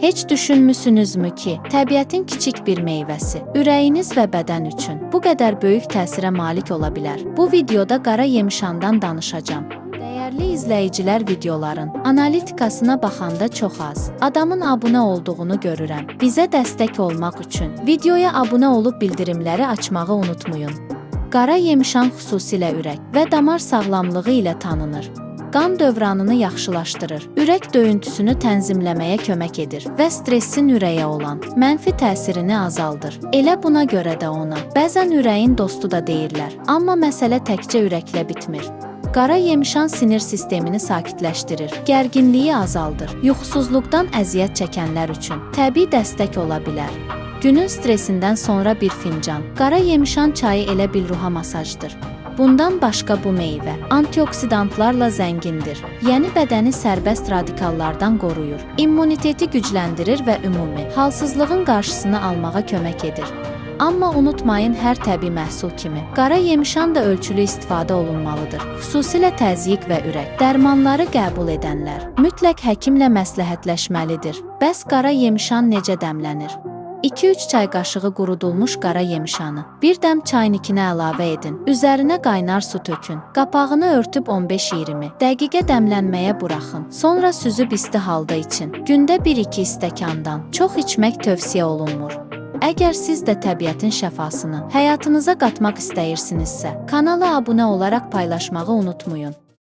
Heç düşünmüsünüzmü ki, təbiətin kiçik bir meyvəsi, ürəyiniz və bədən üçün bu qədər böyük təsirə malik ola bilər? Bu videoda qara yemişandan danışacağam. Dəyərli izləyicilər, videoların analitikasına baxanda çox az adamın abunə olduğunu görürəm. Bizə dəstək olmaq üçün videoya abunə olub bildirimləri açmağı unutmayın. Qara yemişan xüsusilə ürək və damar sağlamlığı ilə tanınır. Qan dövranını yaxşılaşdırır, ürək döyüntüsünü tənzimləməyə kömək edir və stressin ürəyə olan mənfi təsirini azaldır. Elə buna görə də ona bəzən ürəyin dostu da deyirlər. Amma məsələ təkcə ürəklə bitmir. Qara yemişan sinir sistemini sakitləşdirir, gərginliyi azaldır. Yuxusuzluqdan əziyyət çəkənlər üçün təbii dəstək ola bilər. Günün stresindən sonra bir fincan qara yemişan çayı elə bil ruha masajdır. Bundan başqa bu meyvə antioksidantlarla zəngindir, yəni bədəni sərbəst radikallardan qoruyur, immuniteti gücləndirir və ümumi halsızlığın qarşısını almağa kömək edir. Amma unutmayın, hər təbii məhsul kimi qara yemişan da ölçülü istifadə olunmalıdır. Xüsusilə təzyiq və ürək dərmanları qəbul edənlər mütləq həkimlə məsləhətləşməlidir. Bəs qara yemişan necə dəmlənir? 2-3 çay qaşığı qurudulmuş qara yemişanı bir dəm çaynikinə əlavə edin. Üzərinə qaynar su tökün. Qapağını örtüb 15-20 dəqiqə dəmlənməyə buraxın. Sonra süzüb isti halda için. Gündə 1-2 stəkandan çox içmək tövsiyə olunmur. Əgər siz də təbiətin şəfasını həyatınıza qatmaq istəyirsinizsə, kanala abunə olaraq paylaşmağı unutmayın.